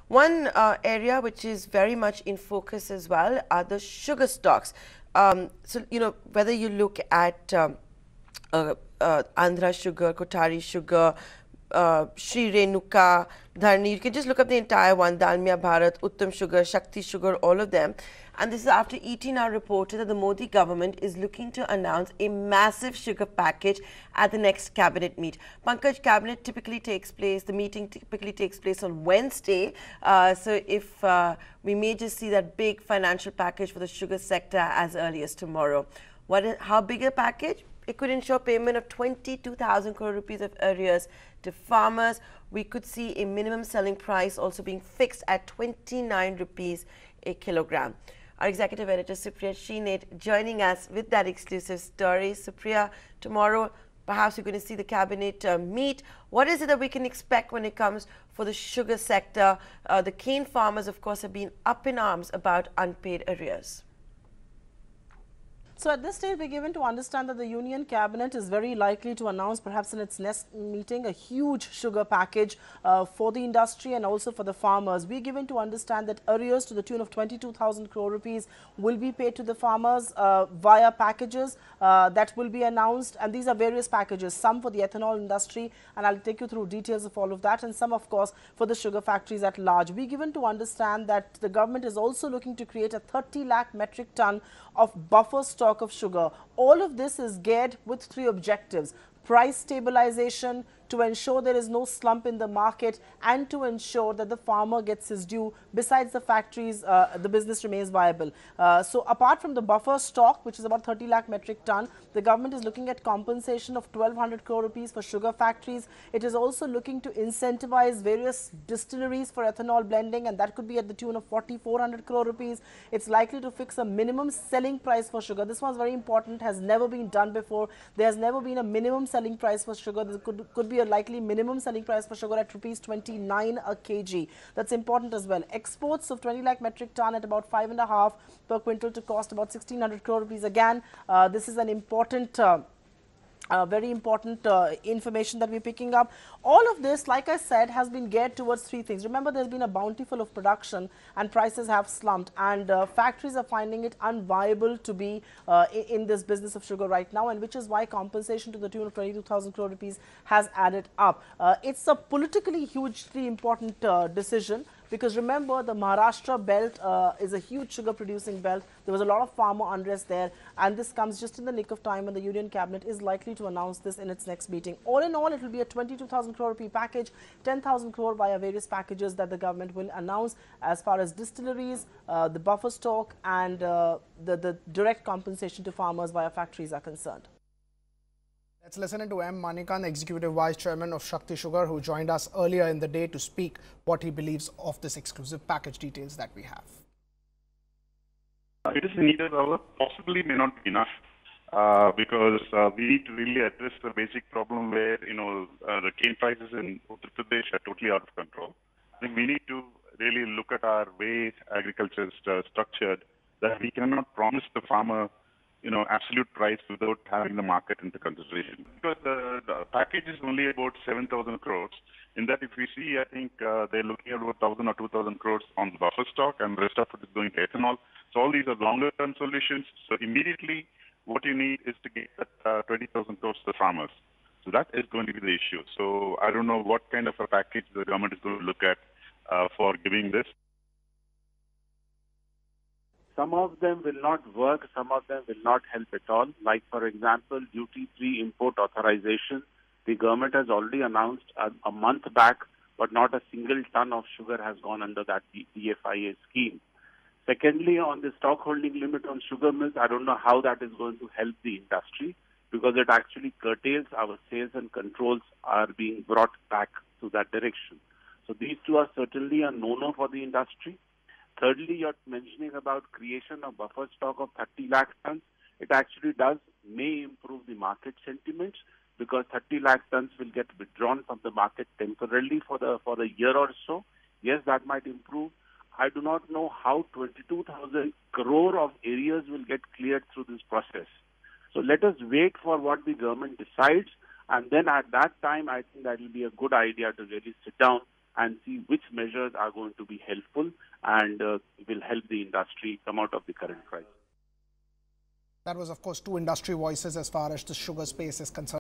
One area which is very much in focus as well are the sugar stocks. Whether you look at Andhra Sugar, Kotari Sugar, Sri Renuka, Dharni. You can just look up the entire one, Dalmia Bharat, Uttam Sugar, Shakti Sugar, all of them. And this is after ET now reported that the Modi government is looking to announce a massive sugar package at the next cabinet meet. Pankaj, the meeting typically takes place on Wednesday. So if we may just see that big financial package for the sugar sector as early as tomorrow. How big a package? It could ensure payment of 22,000 crore rupees of arrears to farmers. We could see a minimum selling price also being fixed at 29 rupees a kilogram. Our executive editor Supriya Srinath joining us with that exclusive story. Supriya, tomorrow perhaps we're going to see the cabinet meet. What is it that we can expect when it comes for the sugar sector? The cane farmers, of course, have been up in arms about unpaid arrears. So at this stage, we're given to understand that the Union Cabinet is very likely to announce, perhaps in its next meeting, a huge sugar package for the industry and also for the farmers. We're given to understand that arrears to the tune of 22,000 crore rupees will be paid to the farmers via packages that will be announced. And these are various packages, some for the ethanol industry, and I'll take you through details of all of that, and some, of course, for the sugar factories at large. We're given to understand that the government is also looking to create a 30 lakh metric ton of buffer stock of sugar. All of this is geared with three objectives: price stabilization, to ensure there is no slump in the market, and to ensure that the farmer gets his due. Besides the factories, the business remains viable. So apart from the buffer stock, which is about 30 lakh metric ton, the government is looking at compensation of 1,200 crore rupees for sugar factories. It is also looking to incentivize various distilleries for ethanol blending, and that could be at the tune of 4,400 crore rupees. It's likely to fix a minimum selling price for sugar. This was very important, has never been done before. There has never been a minimum selling price for sugar. There could be a likely minimum selling price for sugar at rupees 29 a kg. That's important as well. Exports of 20 lakh metric ton at about 5.5 per quintal to cost about 1,600 crore rupees. Again, this is an important very important information that we're picking up. All of this, like I said, has been geared towards three things. Remember, there's been a bountiful of production and prices have slumped, and factories are finding it unviable to be in this business of sugar right now, and which is why compensation to the tune of 22,000 crore rupees has added up. It's a politically hugely important decision, because remember, the Maharashtra belt is a huge sugar producing belt. There was a lot of farmer unrest there, and this comes just in the nick of time when the Union Cabinet is likely to announce this in its next meeting. All in all, it will be a 22,000 crore rupee package, 10,000 crore via various packages that the government will announce as far as distilleries, the buffer stock, and the direct compensation to farmers via factories are concerned. Let's listen to M. Manikan, Executive Vice Chairman of Shakti Sugar, who joined us earlier in the day to speak what he believes of this exclusive package details that we have. It is in needed hour, possibly may not be enough, because we need to really address the basic problem where, the cane prices in Uttar Pradesh are totally out of control. I think we need to really look at our way agriculture is structured, that we cannot promise the farmer absolute price without having the market into consideration. Because the package is only about 7,000 crores. In that, if we see, I think they're looking at about 1,000 or 2,000 crores on the buffer stock, and the rest of it is going to ethanol. So all these are longer-term solutions. So immediately, what you need is to get that 20,000 crores to the farmers. So that is going to be the issue. So I don't know what kind of a package the government is going to look at for giving this. Some of them will not work, some of them will not help at all. Like, for example, duty-free import authorization. The government has already announced a month back, but not a single ton of sugar has gone under that DFIA scheme. Secondly, on the stock holding limit on sugar mills, I don't know how that is going to help the industry, because it actually curtails our sales, and controls are being brought back to that direction. So these two are certainly a no-no for the industry. Thirdly, you're mentioning about creation of buffer stock of 30 lakh tons. It actually may improve the market sentiments, because 30 lakh tons will get withdrawn from the market temporarily for the year or so. Yes, that might improve. I do not know how 22,000 crore of areas will get cleared through this process. So let us wait for what the government decides, and then at that time, I think that will be a good idea to really sit down and see which measures are going to be helpful and will help the industry come out of the current crisis. That was, of course, two industry voices as far as the sugar space is concerned.